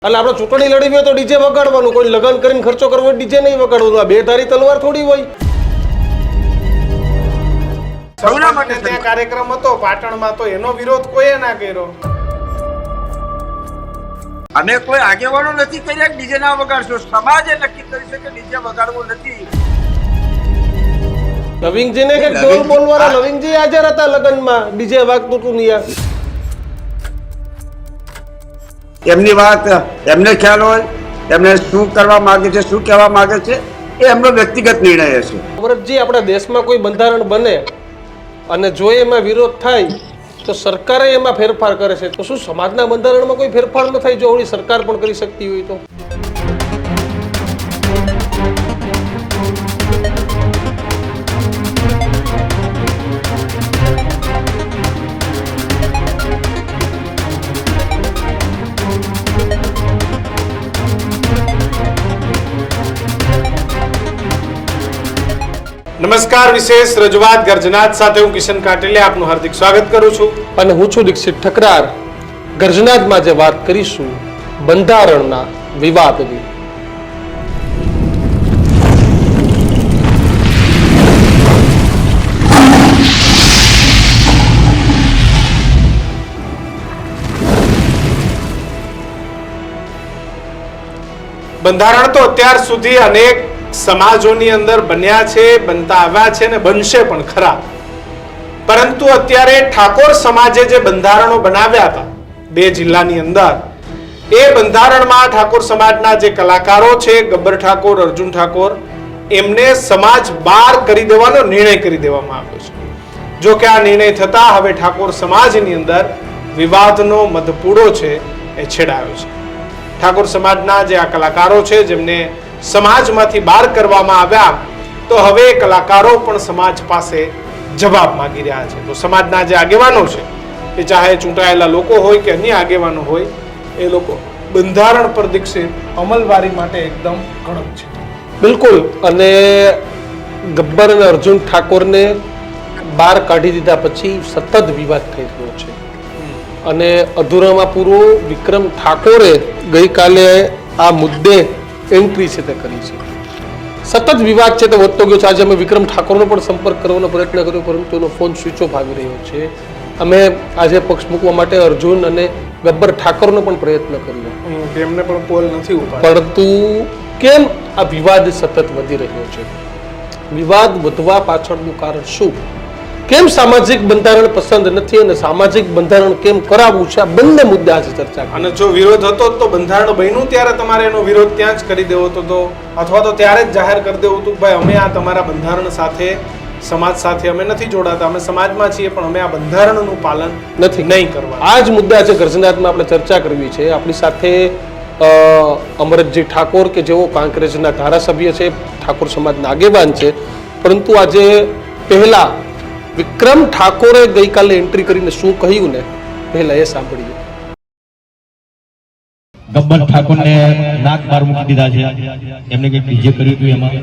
એટલે આપણે ચૂંટણી લડવી હોય તો ડીજે વગાડવાનું, કોઈ લગ્ન કરીને ખર્ચો કરવો હોય ડીજે નહીં વગાડવાનું. આ બે ધારી તલવાર થોડી હોય. સૌના માટે ત્યાં કાર્યક્રમ હતો પાટણમાં, તો એનો વિરોધ કોઈએ ના કર્યો. અમે કોઈ આગેવાનો નથી કર્યા કે ડીજે ના વગાડશો. સમાજે નક્કી કરી છે કે ડીજે વગાડવું નથી. લવિંગજીને કે ઢોલ બોલવાળા લવિંગજી હાજર હતા લગ્નમાં, ડીજે વાગતું હતું નહીં. એમની વાત એમને ખ્યાલ હોય, એમને શું કરવા માંગે છે, શું કહેવા માંગે છે, એ એમનો વ્યક્તિગત નિર્ણય હશે. અમરતજી, આપણા દેશમાં કોઈ બંધારણ બને અને જો એમાં વિરોધ થાય તો સરકારે એમાં ફેરફાર કરે છે, તો શું સમાજના બંધારણમાં કોઈ ફેરફાર ન થાય જો ઓળી સરકાર પણ કરી શકતી હોય તો? નમસ્કાર, વિશેષ રજૂઆત ગર્જનાદ સાથે હું કિશન કાટેલિયા આપનું હાર્દિક સ્વાગત કરું છું. અને હું છું દીક્ષિત ઠકરાર. ગર્જનાદમાં જે વાત કરીશું બંધારણના વિવાદની. બંધારણ તો અત્યાર સુધી અનેક સમાજોની અંદર બન્યા છે, બનતા આવ્યા છે ને બનશે પણ ખરા. પરંતુ અત્યારે ઠાકોર સમાજે જે બંધારણો બનાવ્યા હતા બે જિલ્લાની અંદર, એ બંધારણમાં ઠાકોર સમાજના જે કલાકારો છે, ગબ્બર ઠાકોર, અર્જુન ઠાકોર, એમને સમાજ બહાર કરી દેવાનો નિર્ણય કરી દેવામાં આવ્યો છે. જો કે આ નિર્ણય થતા હવે ઠાકોર સમાજની અંદર વિવાદનો મધપૂડો છે એ છેડાયો છે. ઠાકોર સમાજના જે આ કલાકારો છે જેમને સમાજમાંથી બહાર કરવામાં આવ્યા, તો હવે કલાકારો પણ સમાજ પાસે જવાબ માંગી રહ્યા છે. તો સમાજના જે આગેવાનો છે, એ ચાહે ચૂંટાયેલા લોકો હોય કે અન્ય આગેવાનો હોય, એ લોકો બંધારણ પર દીક્ષિત અમલવારી માટે એકદમ કડક છે. બિલકુલ. અને ગબ્બર અને અર્જુન ઠાકોરને બહાર કાઢી દીધા પછી સતત વિવાદ થઈ રહ્યો છે. અને અધૂરામાં પૂરો વિક્રમ ઠાકોરે ગઈકાલે આ મુદ્દે એન્ટ્રી છે તે કરી છે. સતત વિવાદ છે તે વધતો ગયો છે. આજે અમે વિક્રમ ઠાકોરનો પણ સંપર્ક કરવાનો પ્રયત્ન કર્યો, પરંતુ એનો ફોન સ્વિચ ઓફ આવી રહ્યો છે. અમે આજે પક્ષ મૂકવા માટે અર્જુન અને ગબ્બર ઠાકોરનો પણ પ્રયત્ન કર્યો, તેમને પણ પોલ નથી ઉપાડ્યો. પરંતુ કેમ આ વિવાદ સતત વધી રહ્યો છે? વિવાદ વધવા પાછળનું કારણ શું? કેમ સામાજિક બંધારણ પસંદ નથી અને સામાજિક બંધારણ કેમ કરાવવું છે? આ બંને મુદ્દા આજે ચર્ચા. અને જો વિરોધ હતો તો બંધારણ બન્યું ત્યારે તમારે એનો વિરોધ ત્યાં જ કરી દેવો હતો, અથવા તો ત્યારે જ જાહેર કરી દેવું હતું કે ભાઈ અમે આ તમારા બંધારણ સાથે, સમાજ સાથે અમે નથી જોડાતા, અમે સમાજમાં છીએ પણ અમે આ બંધારણનું પાલન નહીં કરવા. આ જ મુદ્દા છે ગર્જનાદમાં આપણે ચર્ચા કરવી છે. આપણી સાથે અમરતજી ઠાકોર કે જેઓ કાંકરેજના ધારાસભ્ય છે, ઠાકોર સમાજના આગેવાન છે. પરંતુ આજે પહેલા વિક્રમ ઠાકોરે ગઈકાલે એન્ટ્રી કરીને શું કહ્યું ને, પહેલા એ સાંભળીએ. ગબ્બર ઠાકોરને નાક બહાર મૂકી દીધા છે. એમને કંઈક ડીજે કર્યું હતું એમાં.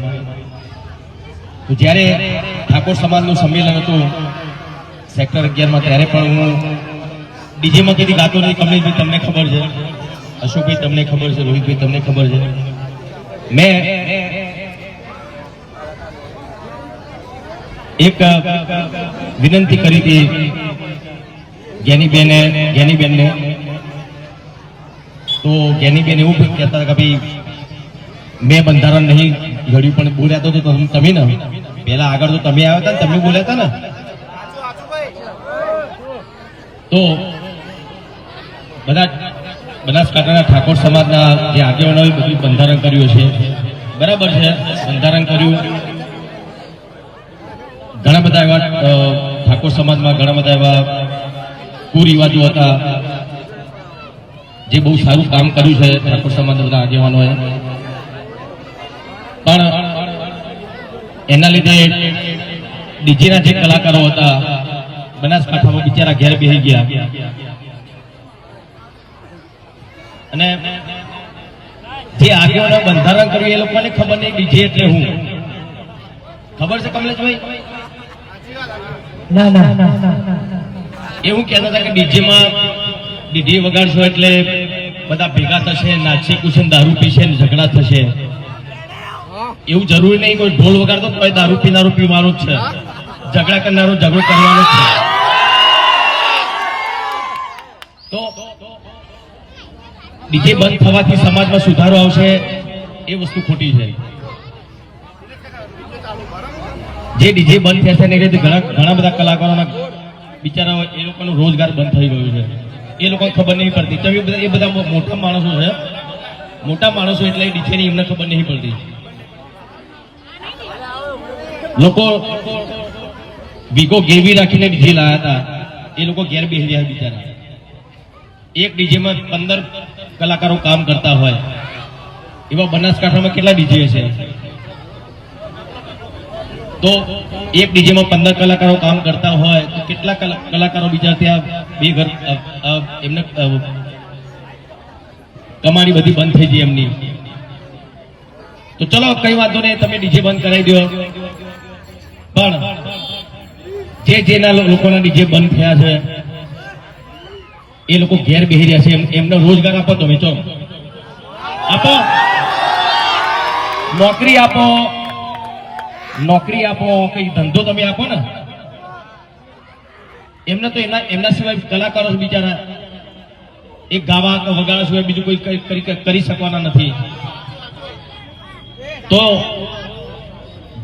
તો જ્યારે ઠાકોર સમાજનું સંમેલન હતું સેક્ટર 11માં, ત્યારે પણ હું ડીજેમાં કદી ગાતો નથી. કમલેશભાઈ તમને ખબર છે, અશોકભાઈ તમને ખબર છે, રોહિતભાઈ તમને ખબર છે. મેં એક વિનંતી કરી હતી જ્ઞાનીબેનને. તો જ્ઞાનીબેન એવું કહેતા કે ભાઈ મેં બંધારણ નહીં ઘડ્યું, પણ બોલ્યા તો તમે ને પહેલા આગળ તો તમે આવ્યા હતા ને, તમે બોલ્યા હતા ને. તો બધા બનાસકાંઠાના ઠાકોર સમાજના જે આગેવાનોએ બધું બંધારણ કર્યું છે, બરાબર છે, બંધારણ કર્યું. ઘણા બધા એવા ઠાકોર સમાજમાં ઘણા બધા એવા કુરિવાજો હતા જે બહુ સારું કામ કર્યું છે ઠાકોર સમાજના બધા આગેવાનોએ. પણ એના લીધે ડીજેના જે કલાકારો હતા બનાસકાંઠામાં બિચારા ઘેર બેસી ગયા. અને જે આગેવાનો બંધારણ કર્યું એ લોકોને ખબર નહીં ડીજે એટલે હું. ખબર છે કમલેશભાઈ? એવું કહેતા હતા કે ડીજે વગાડશો એટલે બધા ભેગા થશે, નાચશે કૂદશે, દારૂ પીશે ને ઝઘડા થશે. એવું જરૂરી નહીં કોઈ ઢોલ વગાડતો કોઈ દારૂ પીનારો પીવાનો જ છે, ઝઘડા કરનારો ઝઘડો કરવાનો જ છે. તો ડીજે બંધ થવાથી સમાજમાં સુધારો આવશે એ વસ્તુ ખોટી છે. જે ડીજે બંધ થશે ને એ રીતે ઘણા બધા કલાકારોના બિચારા એ લોકોનો રોજગાર બંધ થઈ ગયો છે. એ લોકોને ખબર નહીં પડતી. તમે એ બધા મોટા માણસો છે, મોટા માણસો એટલે ડીજે ની એમને ખબર નહીં પડતી. લોકો વીગો ગેરવી રાખીને ડીજે લાયા હતા, એ લોકો ઘેર બેસી રહ્યા બિચારા. એક ડીજે માં 15 કલાકારો કામ કરતા હોય એવા બનાસકાંઠામાં કેટલા ડીજે છે? તો એક ડીજે માં 15 કલાકારો કામ કરતા હોય તો કેટલા કલાકારો બીજા ત્યાં બે ઘર એમને કમાણી બધી બંધ થઈ ગઈ એમની. તો ચલો કઈ વાંધો નહીં, તમે ડીજે બંધ કરાવી દો, પણ જેના લોકોના ડીજે બંધ થયા છે એ લોકો ઘેર બેસી રહ્યા છે, એમને રોજગાર આપો. તમે ચલો આપો, નોકરી આપો, નોકરી આપો, કઈ ધંધો તમે આપો ને. એમને તો એમના સિવાય કલાકારો બિચારા એક ગાવા વગાડવા સિવાય બીજું કોઈ કરી શકવાના નથી. તો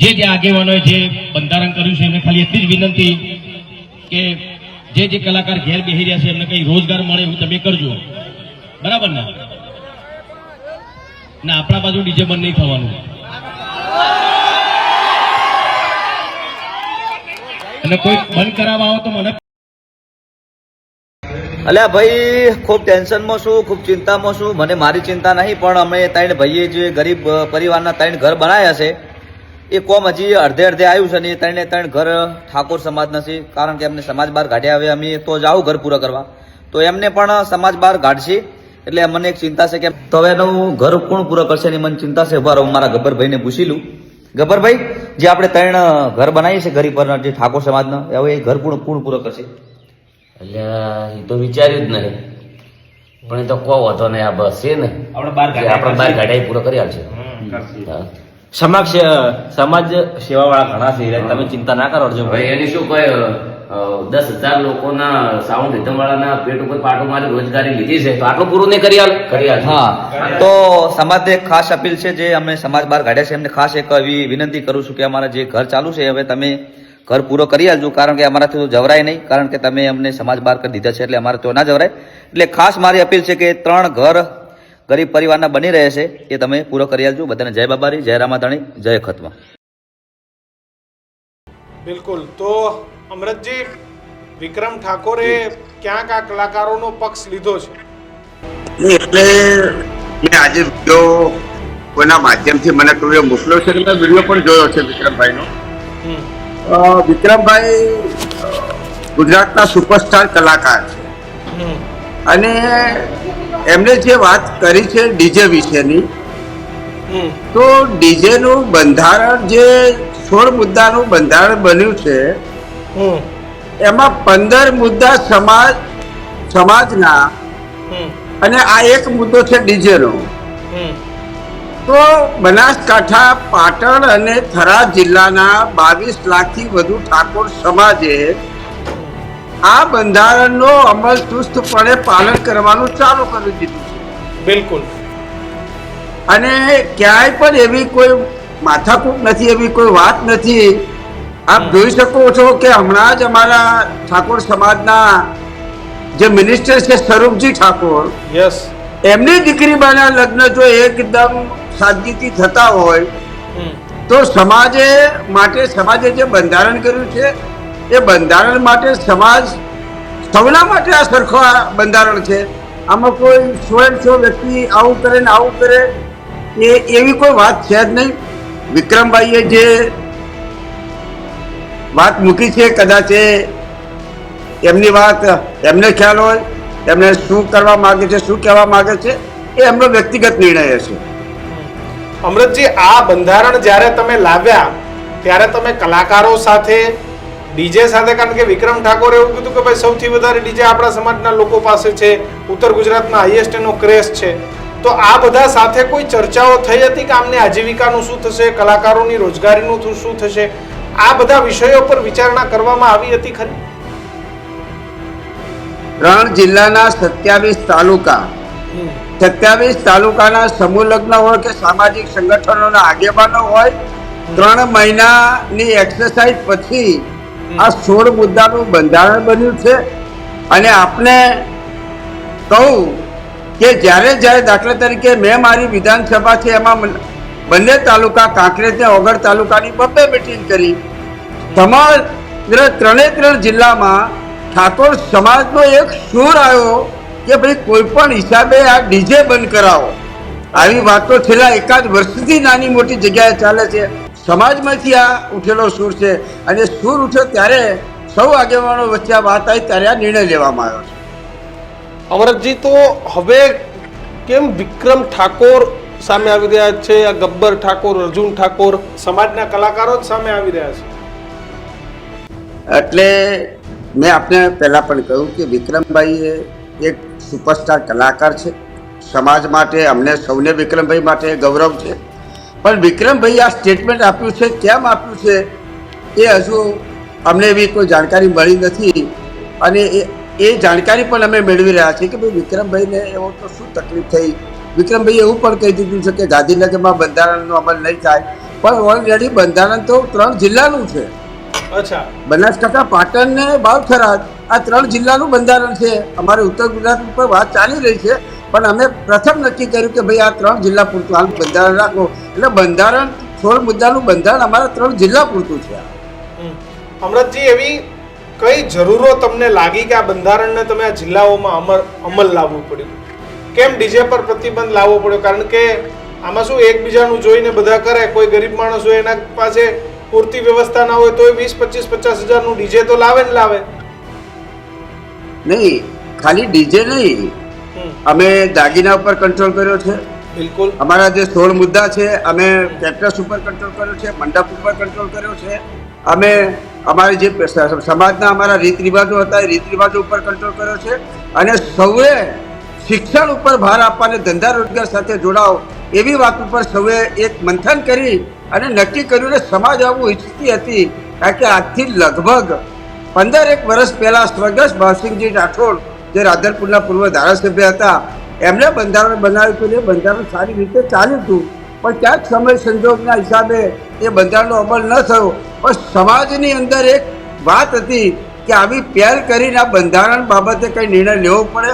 જે આગેવાનોએ જે બંધારણ કર્યું છે એમને ખાલી એટલી જ વિનંતી કે જે કલાકાર ઘેર બેસી રહ્યા છે એમને કઈ રોજગાર મળે એવું તમે કરજો, બરાબર ને? આપણા બાજુ ડીજે બંધ નહીં થવાનું. અને કોઈ બંધ કરાવવા આવો તો મને અલ્યા ભાઈ ખૂબ ટેન્શનમાં છું, ખૂબ ચિંતામાં છું. મને મારી ચિંતા નહીં, પણ અમે 3 ભાઈએ જે ગરીબ પરિવારના 3 ઘર બનાવ્યા છે એ કોમ હજી અડધે આવ્યું છે ને એ 3 ઘર ઠાકોર સમાજના છે. કારણ કે અમને સમાજ બહાર કાઢ્યા, હવે અમે તો જાઉં ઘર પૂરા કરવા, તો એમને પણ સમાજ બહાર કાઢશે. એટલે મને એક ચિંતા છે કે તો હવે એનું ઘર કોણ પૂરો કરશે એની મને ચિંતા છે. ઉભા રહો, મારા ગબ્બરભાઈને પૂછી લઉં. ગબ્બરભાઈ, જે આપણે 3 ઘર બનાવીએ છીએ ગરીબ પર જે ઠાકોર સમાજના, હવે એ ઘર કોણ પૂરો કરશે? એટલે એ તો વિચાર્યું જ નહીં, પણ એ તો કો હતો ને આ બસ છે ને આપણે બાર ગાડી પૂરો કરી આવશે. સમાજ સેવા વાળા ઘણા છે, તમે ચિંતા ના કરો અર્જુન ભાઈ. એની શું કોઈ 10,000 લોકોના સાઉન્ડ રિધમ વાળાના પેટ ઉપર પાટો મારી રોજગારી લીધી છે, તો આટલું પૂરું નહીં કરી આલ. હા, તો સમાજને એક ખાસ અપીલ છે, જે અમે સમાજ બહાર કાઢ્યા છે એમને ખાસ એક એવી વિનંતી કરું છું કે અમારા જે ઘર ચાલુ છે હવે તમે ઘર પૂરો કરી આલજો. કારણ કે અમારાથી તો જવરાય નહીં, કારણ કે તમે અમને સમાજ બહાર કરી દીધા છે એટલે અમારે તો ના જવરાય. એટલે ખાસ મારી અપીલ છે કે 3 ઘર ગરીબ પરિવારના બની રહે છે એ તમે પૂરો કરી આલજો. બધાને જય બાબારી, જય રામાધણી, જય ખતમા. બિલકુલ. તો અમૃતજી, વિક્રમ ઠાકોરે ક્યાંક આ કલાકારોનો પક્ષ લીધો છે. એટલે મેં આજે વિડીયો કોઈના માધ્યમથી મને કોઈ મોકલ્યો છે, મેં વિડીયો પણ જોયો છે વિક્રમભાઈનો. વિક્રમભાઈ ગુજરાતના સુપરસ્ટાર કલાકાર છે અને એમણે જે વાત કરી છે ડીજે વિશેની, તો ડીજે નું બંધારણ જે 16 મુદ્દાનું બંધારણ બન્યું છે એમાં 15 મુદ્દા સમાજના અને આ એક મુદ્દો છે ડીજે નો. તો બનાસકાંઠા, પાટણ અને થરાદ જિલ્લાના 22 લાખથી વધુ ઠાકોર સમાજે આ બંધારણનો અમલ ચુસ્તપણે પાલન કરવાનું ચાલુ કરી દીધું છે. બિલકુલ. અને ક્યાંય પણ એવી કોઈ માથાકૂટ નથી, એવી કોઈ વાત નથી. આપ જોઈ શકો છો કે હમણાં જ અમારા ઠાકોર સમાજના જે મિનિસ્ટર છે સ્વરૂપજી ઠાકોર, યસ, એમની દીકરીના લગ્ન જો એકદમ સાદગીથી થતા હોય તો સમાજે જે બંધારણ કર્યું છે એ બંધારણ માટે સમાજ સૌના માટે આ સરખો બંધારણ છે. આમાં કોઈ 100 વ્યક્તિ આવું કરે ને આવું કરે એવી કોઈ વાત છે જ નહીં. વિક્રમભાઈએ જે વાત મૂકી છે કદાચ એમની વાત એમને ખ્યાલ હોય, એમને શું કરવા માંગે છે, શું કહેવા માંગે છે એ એમનો વ્યક્તિગત નિર્ણય હશે. અમૃતજી, આ બંધારણ જ્યારે તમે લાવ્યા ત્યારે તમે કલાકારો સાથે ડીજે સાથે, કારણ કે વિક્રમ ઠાકોરે એવું કીધું કે ભાઈ સૌથી વધારે ડીજે આપણા સમાજના લોકો પાસે છે, ઉત્તર ગુજરાતમાં હાઈએસ્ટ એનો ક્રેઝ છે. તો આ બધા સાથે કોઈ ચર્ચાઓ થઈ હતી કે આમને આજીવિકાનું શું થશે, કલાકારોની રોજગારીનું શું થશે, આ બધા વિષયો પર વિચારણા કરવામાં આવી હતી ખરી? 3 જિલ્લાના 27 તાલુકા, 27 તાલુકાના સમૂહ લગ્ન હોય કે સામાજિક સંગઠનોના આગેવાનો હોય, 3 મહિનાની એક્સરસાઇઝ પછી આ 16 મુદ્દાનું બંધારણ બન્યું છે. અને આપને કહું કે જ્યારે દાખલા તરીકે મેં મારી વિધાનસભા છે એમાં બંને તાલુકા કાંકરેજ ને ઓગળ તાલુકાની 2 મિટિંગ કરી. સમગ્ર 3 જિલ્લામાં ઠાકોર સમાજનો એક સૂર આવ્યો કે ભાઈ કોઈ પણ હિસાબે આ ડીજે બંધ કરાવો. આવી વાતો છેલ્લા એકાદ વર્ષથી નાની મોટી જગ્યાએ ચાલે છે. સમાજમાંથી આ ઉઠેલો સૂર છે અને સૂર ઉઠ્યો ત્યારે સૌ આગેવાનો વચ્ચે આ વાત આવી ત્યારે આ નિર્ણય લેવામાં આવ્યો છે. અમરતજી, તો હવે કેમ વિક્રમ ઠાકોર સામે આવી રહ્યા છે, આ ગબ્બર ઠાકોર, અર્જુન ઠાકોર? સમાજના કલાકારો જ સામે આવી રહ્યા છે. એટલે મેં આપને પહેલાં પણ કહ્યું કે વિક્રમભાઈ એક સુપરસ્ટાર કલાકાર છે. સમાજ માટે અમને સૌને વિક્રમભાઈ માટે ગૌરવ છે. પણ વિક્રમભાઈ આ સ્ટેટમેન્ટ આપ્યું છે, કેમ આપ્યું છે એ હજુ અમને એવી કોઈ જાણકારી મળી નથી. અને એ જાણકારી પણ અમે મેળવી રહ્યા છીએ કે ભાઈ વિક્રમભાઈને એવો તો શું તકલીફ થઈ. વિક્રમભાઈએ એવું પણ કહી દીધું છે કે ગાંધીનગરમાં બંધારણનો અમલ નહીં થાય, પણ ઓલરેડી બંધારણ તો 3 જિલ્લાનું છે. અચ્છા, બનાસકાંઠા, પાટણ ને બાવથરા, આ 3 જિલ્લાનું બંધારણ છે. અમારે ઉત્તર ગુજરાત ઉપર વાત ચાલી રહી છે, પણ અમે પ્રથમ નક્કી કર્યું કે ભાઈ આ 3 જિલ્લા પૂરતું હાલ બંધારણ રાખો. એટલે બંધારણ 16 મુદ્દાનું બંધારણ અમારા 3 જિલ્લા પૂરતું છે. અમરતજી, એવી કઈ જરૂરો તમને લાગી કે આ બંધારણને તમે આ જિલ્લાઓમાં અમલ લાવવું પડ્યું? કેમ ડીજે પર પ્રતિબંધ લાવવો પડ્યો? કારણ કે આમાં શું એકબીજાનું જોઈને બધા કરે. કોઈ ગરીબ માણસ હોય એના પાસે પૂરતી વ્યવસ્થા ના હોય તો 20, 25, 50 હજારનું ડીજે તો લાવે ને લાવે. નહીં, ખાલી ડીજે નહીં, અમે દાગીના ઉપર કંટ્રોલ કર્યો છે. બિલકુલ. અમારા જે 16 મુદ્દા છે અમે કેક્ટસ ઉપર કંટ્રોલ કર્યો છે, મંડપ ઉપર કંટ્રોલ કર્યો છે. અમે અમારી જે સમાજના અમારા રીત રિવાજો હતા એ રીત રિવાજો ઉપર કંટ્રોલ કર્યો છે. અને સૌએ શિક્ષણ ઉપર ભાર આપવાને, ધંધા રોજગાર સાથે જોડાઓ એવી વાત ઉપર સૌએ એક મંથન કરી અને નક્કી કર્યું. ને સમાજ આવું ઈચ્છતી હતી, કારણ કે આજથી લગભગ 15 વર્ષ પહેલા સ્વર્ગસ્થ ભાવસિંહજી રાઠોડ જે રાધનપુરના પૂર્વ ધારાસભ્ય હતા, એમણે બંધારણ બનાવ્યું હતું. એ બંધારણ સારી રીતે ચાલ્યું હતું, પણ ક્યાંક સમય સંજોગના હિસાબે એ બંધારણનો અમલ ન થયો. પણ સમાજની અંદર એક વાત હતી કે આવી પહેલ કરીને આ બંધારણ બાબતે કંઈ નિર્ણય લેવો પડે.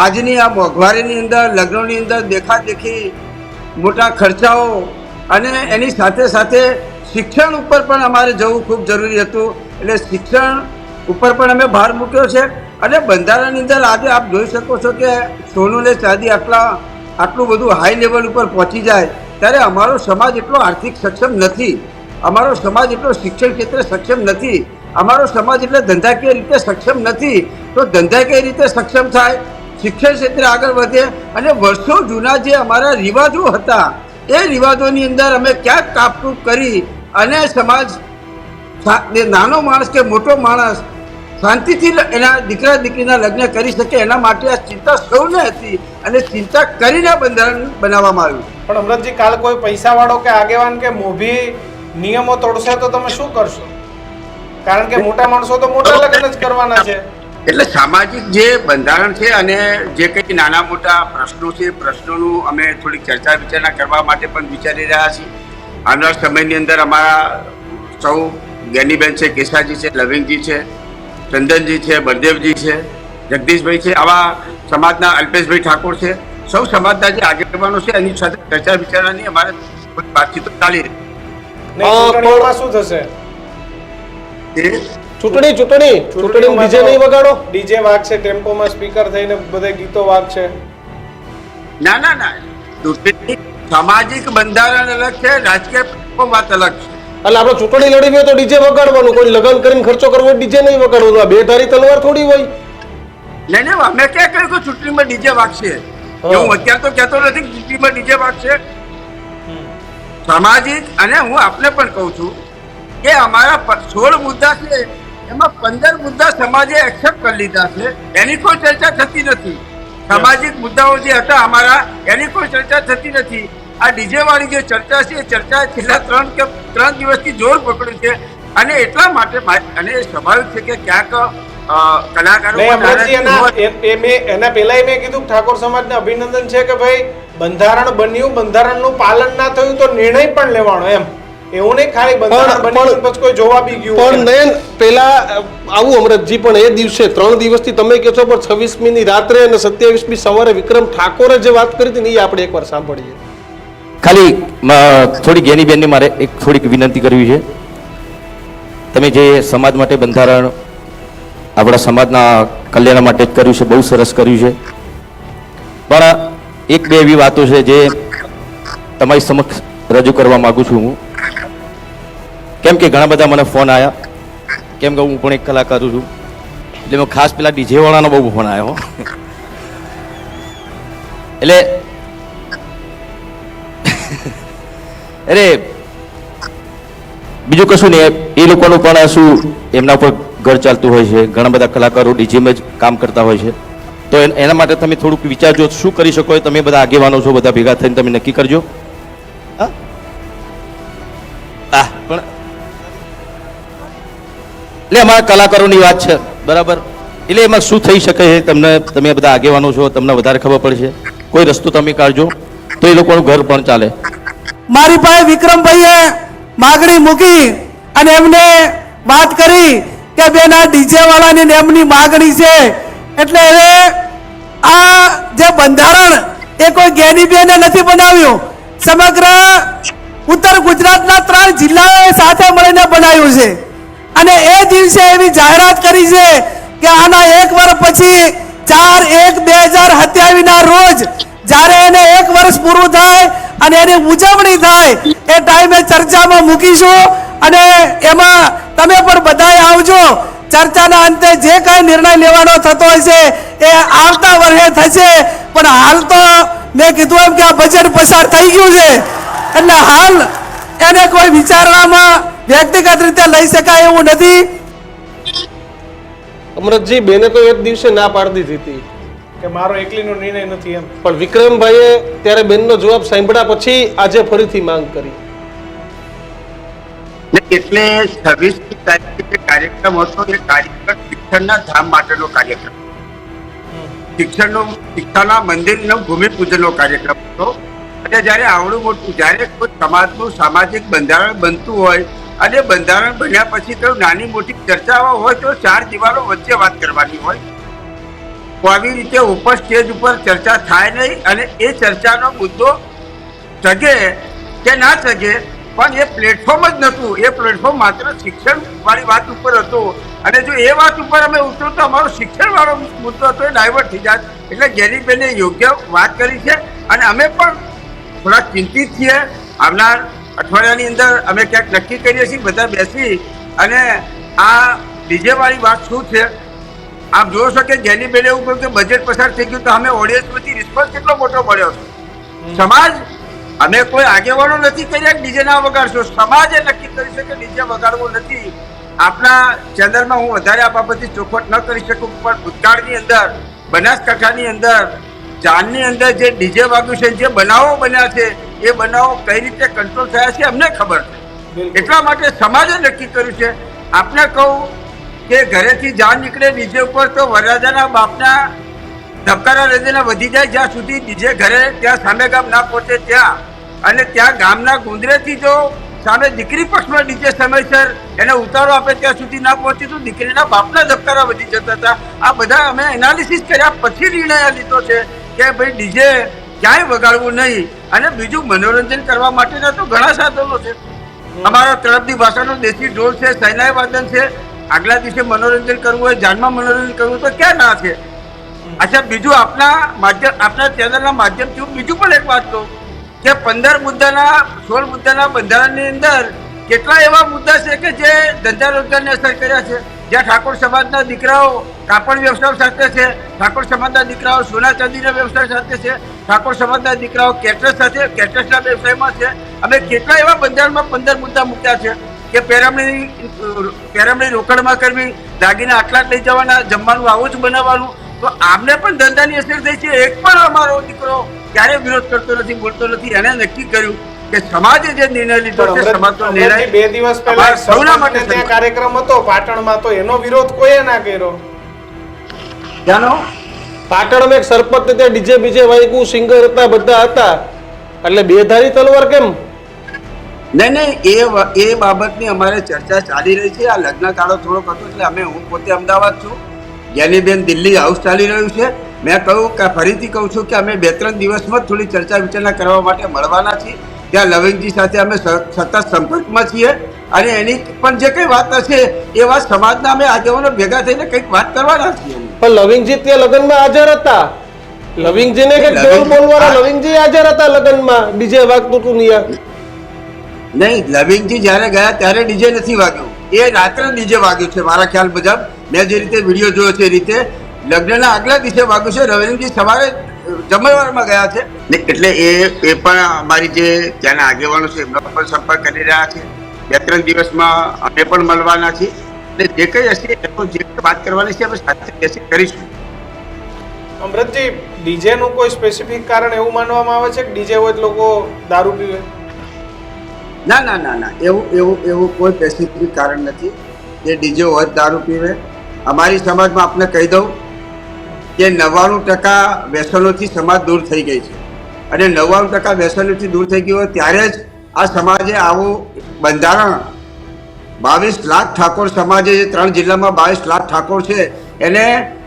આજની આ મોંઘવારીની અંદર, લગ્નોની અંદર દેખાદેખી, મોટા ખર્ચાઓ અને એની સાથે સાથે શિક્ષણ ઉપર પણ અમારે જવું ખૂબ જરૂરી હતું. એટલે શિક્ષણ ઉપર પણ અમે ભાર મૂક્યો છે. અને બંધારણની અંદર આજે આપ જોઈ શકો છો કે સોનું ને ચાંદી આટલું બધું હાઈ લેવલ ઉપર પહોંચી જાય ત્યારે અમારો સમાજ એટલો આર્થિક સક્ષમ નથી, અમારો સમાજ એટલો શિક્ષણ ક્ષેત્રે સક્ષમ નથી, અમારો સમાજ એટલે ધંધાકીય રીતે સક્ષમ નથી. તો ધંધાકીય રીતે સક્ષમ થાય, શિક્ષણ ક્ષેત્રે આગળ વધે અને વર્ષો જૂના જે અમારા રિવાજો હતા એ રિવાજોની અંદર અમે ક્યાંક કાપકૂપ કરી અને સમાજ, નાનો માણસ કે મોટો માણસ શાંતિથી એના દીકરા દીકરીના લગ્ન કરી શકે એના માટે આ ચિંતા સૌને હતી અને ચિંતા કરીને બંધારણ બનાવવામાં આવ્યું. પણ અમરતજી, કાલ કોઈ પૈસાવાળો કે આગેવાન કે મોભી નિયમો તોડશે તો તમે શું કરશો? કારણ કે મોટા માણસો તો મોટા લગ્ન જ કરવાના છે. એટલે સામાજિક જે બંધારણ છે અને જે કંઈ નાના મોટા પ્રશ્નો છે, પ્રશ્નોનું અમે થોડીક ચર્ચા વિચારણા કરવા માટે પણ વિચારી રહ્યા છીએ. આવનાર સમયની અંદર અમારા સૌ જ્ઞાનીબેન છે, કેશાજી છે, લવિંગજી છે, ચંદનજી છે, બળદેવજી છે, જગદીશભાઈ છે, આવા સમાજના અલ્પેશભાઈ ઠાકોર છે, સૌ સમાજના જે આગેવાનો છે એની સાથે ચર્ચા વિચારણાની અમારે વાતચીતો ચાલી રહી. ચૂંટણીઓમાં શું થશે? ચૂંટણી ડીજે નહીં વગાડો? ડીજે વાગશે, ટેમ્પોમાં સ્પીકર થઈને બધે ગીતો વાગશે. ના, ચૂંટણી સામાજિક બંધારણ અલગ છે, રાજકીય વાત અલગ છે. એટલે આપણે ચૂંટણી લડવી હોય તો ડીજે વગાડવાનું, કોઈ લગન કરીને ખર્ચો કરવો ડીજે નહીં વગાડવાનું. આ બે ધારી તલવાર થોડી હોય. નહીં, અમે ક્યાં કહ્યું કે ચૂંટણીમાં ડીજે વાગશે? હું અત્યારે તો કહેતો નથી કે ચૂંટણીમાં ડીજે વાગશે. સામાજિક, અને હું આપને પણ કહું છું કે અમારા 16 મુદ્દા છે એમાં 15 મુદ્દા સમાજે એક્સેપ્ટ કરી લીધા છે, એની કોઈ ચર્ચા થતી નથી. સામાજિક મુદ્દાઓ જે હતા અમારા એની કોઈ ચર્ચા થતી નથી. આ ડીજે વાળી જે ચર્ચા છે એ ચર્ચા છેલ્લા 3 દિવસથી જોર પકડ્યું છે અને એટલા માટે અને સ્વાભાવિક છે કે ક્યાંક કલાકારો નહીં, અમરજી, એના પહેલા મેં કીધું કે ઠાકોર સમાજને અભિનંદન છે કે ભાઈ બંધારણ બન્યું, બંધારણનું પાલન ના થયું તો નિર્ણય પણ લેવાનો, એમ એવું નહીં ખાલી બંધારણ બન્યું પછી કોઈ જોવા બી ગયું. પણ નયન પેલા આવું અમરતજી, પણ એ દિવસે 3 દિવસથી તમે કહો છો, પણ 26મી ની રાત્રે અને 27મી સવારે વિક્રમ ઠાકોરે જે વાત કરી હતી ને એ આપણે એકવાર સાંભળીએ. ખાલી થોડી જ્ઞાનીબેનની મારે એક થોડીક વિનંતી કરવી છે. તમે જે સમાજ માટે બંધારણ આપણા સમાજના કલ્યાણ માટે જ કર્યું છે, બહુ સરસ કર્યું છે, પણ એક બે એવી વાતો છે જે તમારી સમક્ષ રજૂ કરવા માંગુ છું હું. કેમ કે ઘણા બધા મને ફોન આવ્યા, કેમ કે હું પણ એક કલાકાર છું, એટલે મેં ખાસ પેલા ડીજે વાળાનો બહુ ફોન આવ્યો. એટલે અરે બીજું કશું નહીં, એ લોકોનું પણ શું એમના ઉપર ઘર ચાલતું હોય છે, ઘણા બધા કલાકારો ડીજેમાં જ કામ કરતા હોય છે, તો એના માટે તમે થોડુંક વિચારજો શું કરી શકો. એ તમે બધા આગેવાનો છો, બધા ભેગા થઈને તમે નક્કી કરજો. પણ એટલે અમારા કલાકારોની વાત છે, બરાબર, એટલે એમાં શું થઈ શકે છે તમે બધા આગેવાનો છો, તમને વધારે ખબર પડશે. કોઈ રસ્તો તમે કાઢજો તો એ લોકોનું ઘર પણ ચાલે. મારી પાસે વિક્રમભાઈએ માગણી મૂકી અને એમને વાત કરી કે બેન આ ડીજે વાળાની ને એમની માગણી છે, એટલે હવે આ જે બંધારણ એ કોઈ જ્ઞાનીબેને નથી બનાવ્યું, સમગ્ર ઉત્તર ગુજરાતના 3 જિલ્લાઓએ સાથે મળીને બનાવ્યું છે. અને એ દિવસે એવી જાહેરાત કરી છે કે આના 1 વર્ષ પછી 4/1/2027 ના રોજ જ્યારે એને 1 વર્ષ પૂરું થાય અને એની ઉજવણી થાય એ ટાઈમે ચર્ચામાં મૂકીશું અને એમાં તમે પણ બધાય આવજો. ચર્ચાના અંતે જે કાંઈ નિર્ણય લેવાનો થતો હશે એ આવતા વર્ષે થશે, પણ હાલ તો મેં કીધું એમ કે આ બજેટ પસાર થઈ ગયું છે એટલે હાલ એને કોઈ વિચારણામાં વ્યક્તિગત રીતે લઈ શકાય એવું નથી. અમરતજી, બેને તો એક દિવસે ના પાડી દીધી હતી કે મારો એકલીનો નિર્ણય નથી એમ, પણ વિક્રમભાઈએ ત્યારે બેનનો જવાબ સાંભળ્યા પછી આજે ફરીથી માંગ કરી. એટલે 26મી તારીખે જે કાર્યક્રમ હતો એ કાર્યક્રમ શિક્ષણના ધામ માટેનો કાર્યક્રમ, શિક્ષાના મંદિરનો ભૂમિપૂજનનો કાર્યક્રમ હતો. અને જ્યારે આવડું મોટું, જ્યારે કોઈ સમાજનું સામાજિક બંધારણ બનતું હોય અને બંધારણ બન્યા પછી તો નાની મોટી ચર્ચાઓ હોય તો 4 દિવાલો વચ્ચે વાત કરવાની હોય, તો આવી રીતે ઉપર સ્ટેજ ઉપર ચર્ચા થાય નહીં. અને એ ચર્ચાનો મુદ્દો સગે કે ના સગે, પણ એ પ્લેટફોર્મ જ નહોતું. એ પ્લેટફોર્મ માત્ર શિક્ષણ વાળી વાત ઉપર હતું અને જો એ વાત ઉપર અમે ઉતરો તો અમારો શિક્ષણ વાળો મુદ્દો હતો એ ડાયવર્ટ થઈ જાય. એટલે ગેરીબેને યોગ્ય વાત કરી છે અને અમે પણ થોડા ચિંતિત છીએ. આવનાર અઠવાડિયાની અંદર અમે ક્યાંક નક્કી કરીએ છીએ બધા બેસી અને આ ડીજે વાળી વાત શું છે. આપ જોશો કે ગેરીબેને એવું કહ્યું કે બજેટ પસાર થઈ ગયું તો અમે ઓડિયન્સમાંથી રિસ્પોન્સ કેટલો મોટો મળ્યો છે. સમાજ, અમે કોઈ આગેવાનો નથી કર્યા કે ડીજે ના વગાડશો, સમાજે નક્કી કરી છે કે ડીજે વગાડવું નથી. આપના ચેનલમાં હું વધારે આ બાબતની ચોખવટ ન કરી શકું, પણ ભૂતકાળની અંદર બનાસકાંઠાની અંદર જાનની અંદર જે ડીજે વાગ્યું છે, જે બનાવો બન્યા છે એ બનાવો કઈ રીતે કંટ્રોલ થયા છે અમને ખબર છે. એટલા માટે સમાજે નક્કી કર્યું છે. આપને કહું કે ઘરેથી જાન નીકળે ડીજે ઉપર તો વરરાજાના બાપના ધબકારા રેજેના વધી જાય જ્યાં સુધી ડીજે ઘરે ત્યાં સામે ગામ ના પહોંચે ત્યાં, અને ત્યાં ગામના ગુંદરેથી જો સામે દીકરી પક્ષમાં ડીજે સમયસર એને ઉતારો આપે ત્યાં સુધી ના પહોંચી તો દીકરીના બાપના ધબકારા વધી જતા હતા. આ બધા અમે એનાલિસિસ કર્યા પછી નિર્ણય લીધો છે કે ભાઈ ડીજે ક્યાંય વગાડવું નહીં. અને બીજું મનોરંજન કરવા માટેના તો ઘણા સાધનો છે. અમારા તરફની ભાષાનો દેશી ઢોલ છે, સૈનાઈ વાદન છે. આગલા દિવસે મનોરંજન કરવું હોય, જાનમાં મનોરંજન કરવું તો ક્યાં ના છે. અચ્છા, બીજું આપના ચેનલના માધ્યમથી હું બીજું પણ એક વાત કહું કે 16 મુદ્દાના બંધારણની અંદર કેટલા એવા મુદ્દા છે કે જે ધંધા રોજગારને અસર કર્યા છે. જ્યાં ઠાકોર સમાજના દીકરાઓ કાપડ વ્યવસાય સાથે છે, ઠાકોર સમાજના દીકરાઓ સોના ચાંદીના વ્યવસાય સાથે છે, ઠાકોર સમાજના દીકરાઓ કેટરસના વ્યવસાયમાં છે. અમે કેટલા એવા બંધારણમાં 15 મુદ્દા મૂક્યા છે. કે પેરામણી રોકડમાં કરવી, દાગીના આટલા જ લઈ જવાના, જમવાનું આવું જ બનાવવાનું, તો આમને પણ ધંધાની અસર થઈ છે. એક પણ અમારો દીકરો ક્યારે વિરોધ કરતો નથી, બોલતો નથી. એને નક્કી કર્યું કે સમાજે જે નિર્ણય લીધો છે, સમાજનો નિર્ણય 2 દિવસ પહેલા સૌના માટે ત્યાં કાર્યક્રમ હતો પાટણમાં, તો એનો વિરોધ કોઈએ ના કર્યો. ત્યાંનો પાટણમાં એક સરપંચ ત્યાં ડીજે બીજે વાગ્યું, સિંગર હતા, બધા હતા, એટલે બે ધારી તલવાર કેમ? નહીં, એ બાબતની અમારે ચર્ચા ચાલી રહી છે. આ લગ્ન ગાળો થોડોક હતો એટલે હું પોતે અમદાવાદ છું, જ્ઞાનીબેન દિલ્હી હાઉસ ચાલી રહ્યું છે. મેં કહ્યું કે ફરીથી કહું છું કે અમે 2-3 દિવસમાં જ થોડી ચર્ચા વિચારણા કરવા માટે મળવાના છીએ. ત્યાં લવિંગજી સાથે અમે સતત સંપર્કમાં છીએ અને એની પણ જે કઈ વાત હશે એ વાત સમાજના અમે આગેવાનો ભેગા થઈને કંઈક વાત કરવાના છીએ. પણ લવિંગજી ત્યાં લગ્નમાં હાજર હતા. લવિંગજીને કે ઢોલ બોલવાના લવિંગજી હાજર હતા લગ્નમાં, ડીજે વાગતું હતું ત્યાં. નહીં, લવિંગજી જ્યારે ગયા ત્યારે ડીજે નથી વાગ્યું, એ રાત્રે ડીજે વાગ્યું છે મારા ખ્યાલ મુજબ. મેં જે રીતે વિડીયો જોયો છે એ રીતે લગ્નના આગલા દિવસે વાગ્યું છે. રવિંદ્રજી સવારે જમણવારમાં ગયા છે એટલે એ પણ અમારી જે ત્યાંના આગેવાનો છે એમનો પણ સંપર્ક કરી રહ્યા છે. 2-3 દિવસમાં અમે પણ મળવાના છીએ એટલે જે કંઈ હશે જે વાત કરવાની છે અમે સાથે બેસી કરીશું. અમૃતજી, ડીજે નું કોઈ સ્પેસિફિક કારણ એવું માનવામાં આવે છે કે ડીજે હોય તો લોકો દારૂ પીવે? ના, એવું કોઈ સ્પેસિફિક કારણ નથી કે ડીજે હોય દારૂ પીવે. અમારી સમાજમાં આપને કહી દઉં કે 99% વ્યસનોથી સમાજ દૂર થઈ ગઈ છે અને 99% વ્યસનોથી દૂર થઈ ગયું હોય ત્યારે જ આ સમાજે આવું બંધારણ 22 લાખ ઠાકોર સમાજે, જે 3 જિલ્લામાં 22 લાખ ઠાકોર છે એને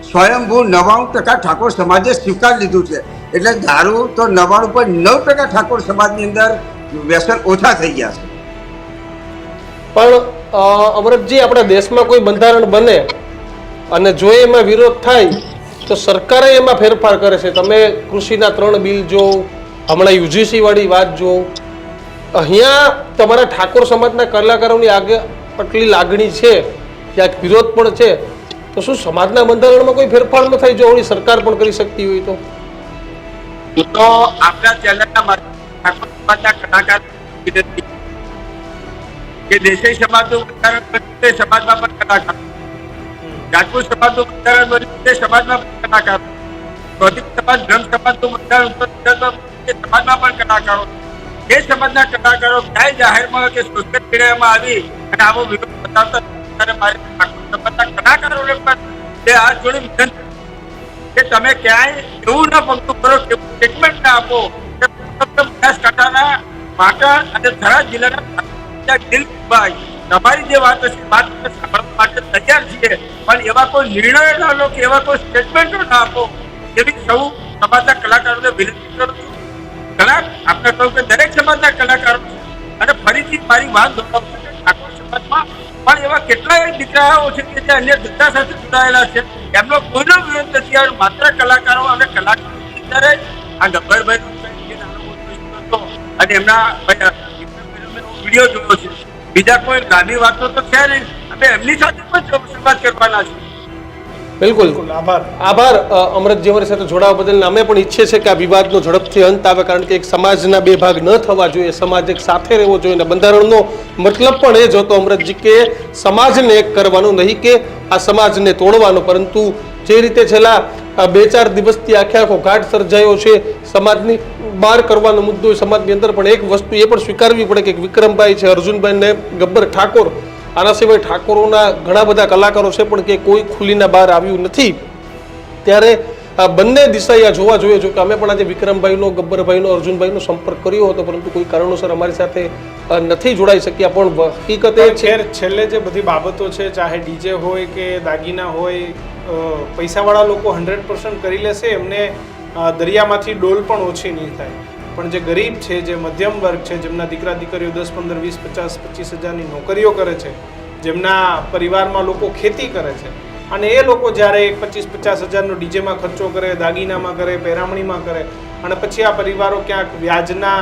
સ્વયંભૂ 99% ઠાકોર સમાજે સ્વીકાર લીધું છે. એટલે દારૂ તો 99.9% ઠાકોર સમાજની અંદર વ્યસન ઓછા થઈ ગયા છે. પણ અમરતજી, આપણા દેશમાં કોઈ બંધારણ બને અને જો એમાં વિરોધ થાય તો સરકારે એમાં ફેરફાર કરે છે. તમે કૃષિના 3 બિલ જો, હમણાં યુજીસી વાળી વાત જો, અહીંયા તમારા ઠાકોર સમાજના કલાકારોની આગે આટલી લાગણી છે, ક્યાંક વિરોધ પણ છે, તો શું સમાજના બંધારણમાં કોઈ ફેરફાર ન થાય જો ઓળી સરકાર પણ કરી શકતી હોય તો? તો આપણા ચેનલના ઠાકોર સમાજના કલાકાર કે દેસાઈ સમાજનું બંધારણ બન્યું તે સમાજમાં પણ કલાકાર, રાજપૂત સમાજનું બંધારણ બન્યું તે સમાજમાં પણ કલાકાર, સ્વાધીન સમાજ બ્રહ્મ સમાજનું બંધારણ સમાજમાં પણ કલાકારો. એ સમાજના કલાકારો ક્યાંય જાહેરમાં કે સોશિયલ મીડિયામાં આવી અને આવો વિરોધ બતાવતા ત્યારે મારે ઠાકોર સમાજના કલાકારોને પણ તે હાથ જોડી વિનંતી કે તમે ક્યાંય એવું ના પગલું કરો કે સ્ટેટમેન્ટ ના આપો કે બનાસકાંઠાના પાટણ અને થરાદ જિલ્લાના દિલભાઈ તમારી જે વાત હશે વાત સાંભળવા માટે તૈયાર છીએ, પણ એવા કોઈ નિર્ણયો ના લો કે એવા કોઈ સ્ટેટમેન્ટો ના આપો એવી સૌ સમાજના કલાકારોને વિનંતી કરું છું. આપણે કહું કે દરેક સમાજના કલાકારો છે અને ફરીથી મારી વાત દોહરાવું છું કે ઠાકોર સમાજમાં પણ એવા કેટલાય દીકરાઓ છે કે જે અન્ય ધંધા સાથે જોડાયેલા છે, એમનો કોઈનો વિરોધ નથી આવ્યો. માત્ર કલાકારો અને કલાકારો ત્યારે આ ગબ્બરભાઈ અને એમના વિડીયો જોયો છે. બીજા કોઈ લાંબી વાતો તો છે નહીં. અમે એમની સાથે પણ સંવાદ કરવાના છે. બિલકુલ, આભાર. અમરતજી અમારી સાથે જોડાવા બદલ. અમે પણ ઈચ્છીએ છીએ કે આ વિવાદનો ઝડપથી અંત આવે, કારણ કે એક સમાજના બે ભાગ ન થવા જોઈએ, સમાજ એક સાથે રહેવો જોઈએ. અને બંધારણનો મતલબ પણ એ જ હતો અમરતજી કે સમાજને એક કરવાનો, નહીં કે આ સમાજને તોડવાનો. પરંતુ જે રીતે છેલ્લા 2-4 દિવસથી આખો ઘાટ સર્જાયો છે સમાજની બહાર કરવાનો મુદ્દો, સમાજની અંદર પણ એક વસ્તુ એ પણ સ્વીકારવી પડે કે વિક્રમભાઈ છે, અર્જુનભાઈ ને ગબ્બર ઠાકોર, આના સિવાય ઠાકોરોના ઘણા બધા કલાકારો છે પણ કે કોઈ ખુલીને બહાર આવ્યું નથી. ત્યારે બંને દિશાએ જોવા જોઈએ. જો કે અમે પણ આજે વિક્રમભાઈનો, ગબ્બરભાઈનો, અર્જુનભાઈનો સંપર્ક કર્યો હતો, પરંતુ કોઈ કારણોસર અમારી સાથે નથી જોડાઈ શક્યા. પણ હકીકત એ છે છેલ્લે જે બધી બાબતો છે, ચાહે ડીજે હોય કે દાગીના હોય, પૈસાવાળા લોકો 100% કરી લેશે, એમને દરિયામાંથી ડોલ પણ ઓછી નહીં થાય. પણ જે ગરીબ છે, જે મધ્યમ વર્ગ છે, જેમના દીકરા દીકરીઓ 10, 15, 20, 50, 25 હજારની નોકરીઓ કરે છે, જેમના પરિવારમાં લોકો ખેતી કરે છે, અને એ લોકો જ્યારે 25-50 હજારનો ડીજેમાં ખર્ચો કરે, દાગીનામાં કરે, પેરામણીમાં કરે, અને પછી આ પરિવારો ક્યાંક વ્યાજના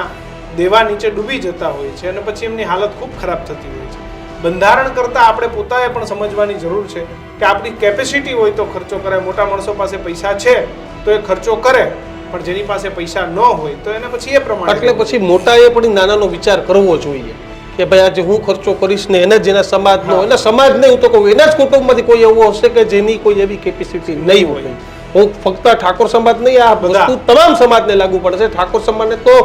દેવા નીચે ડૂબી જતા હોય છે અને પછી એમની હાલત ખૂબ ખરાબ થતી હોય છે. બંધારણ કરતાં આપણે પોતાએ પણ સમજવાની જરૂર છે કે આપણી કેપેસિટી હોય તો ખર્ચો કરાય. મોટા માણસો પાસે પૈસા છે તો એ ખર્ચો કરે, પણ જેની પાસે પૈસા ન હોય તો એને પછી એ પ્રમાણે, એટલે પછી મોટાએ પણ નાનાનો વિચાર કરવો જોઈએ. કે ભાઈ આજે હું ખર્ચો કરીશ ને એના જેના સમાજનો એટલે સમાજ નહીં, હું તો કહું એના જ કુટુંબમાંથી કોઈ એવો હશે કે જેની કોઈ એવી કેપેસિટી નહીં હોય. હું ફક્ત ઠાકોર સમાજ નહીં, આ વસ્તુ તમામ સમાજને લાગુ પડે છે. ઠાકોર સમાજને તો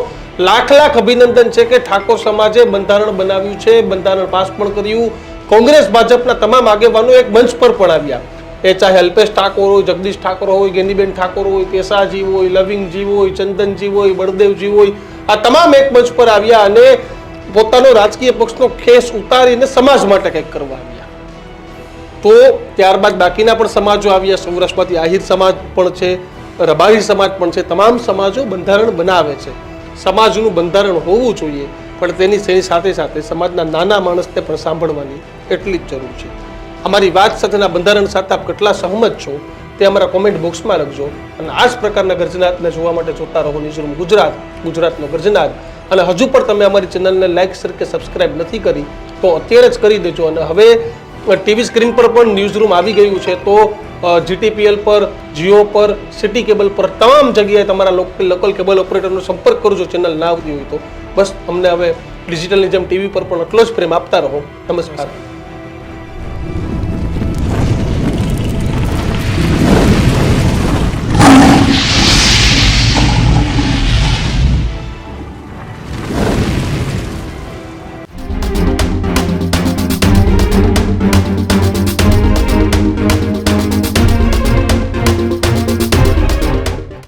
લાખ લાખ અભિનંદન છે કે ઠાકોર સમાજે બંધારણ બનાવ્યું છે, બંધારણ પાસ પણ કર્યું. કોંગ્રેસ ભાજપના તમામ આગેવાનો એક મંચ પર પણ આવ્યા. એ ચાહે અલ્પેશ ઠાકોર હોય, જગદીશ ઠાકોર હોય, ગેનીબેન ઠાકોર હોય, કેસાજી હોય, લવિંગજી હોય, ચંદનજી હોય, બળદેવજી હોય, આ તમામ એક મંચ પર આવ્યા અને પોતાનો રાજકીય પક્ષનો ખેસ ઉતારીને સમાજ માટે કંઈક કરવા આવ્યા. તો ત્યારબાદ બાકીના પણ સમાજો આવ્યા. સૌરાષ્ટ્રમાંથી આહિર સમાજ પણ છે, રબારી સમાજ પણ છે. તમામ સમાજો બંધારણ બનાવે છે. સમાજનું બંધારણ હોવું જોઈએ, પણ તેની સાથે સાથે સમાજના નાના માણસને પણ સાંભળવાની એટલી જ જરૂર છે. અમારી વાત સાથેના બંધારણ સાથે આપ કેટલા સહમત છો તે અમારા કોમેન્ટ બોક્સમાં લખજો. અને આ જ પ્રકારના ગર્જનાથને જોવા માટે જોતા રહો ન્યૂઝરૂમ ગુજરાત, ગુજરાતનો ગર્જનાથ. અને હજુ પણ તમે અમારી ચેનલને લાઇક, શેર કે સબસ્ક્રાઇબ નથી કરી તો અત્યારે જ કરી દેજો. અને હવે ટીવી સ્ક્રીન પર પણ ન્યૂઝરૂમ આવી ગયું છે, તો GTPL પર, જીઓ પર, સિટી કેબલ પર તમામ જગ્યાએ તમારા લોકલ કેબલ ઓપરેટરનો સંપર્ક કરજો ચેનલ ના આવતી હોય તો. બસ અમને હવે ડિજિટલની જેમ ટીવી પર પણ એટલો જ પ્રેમ આપતા રહો. નમસ્કાર.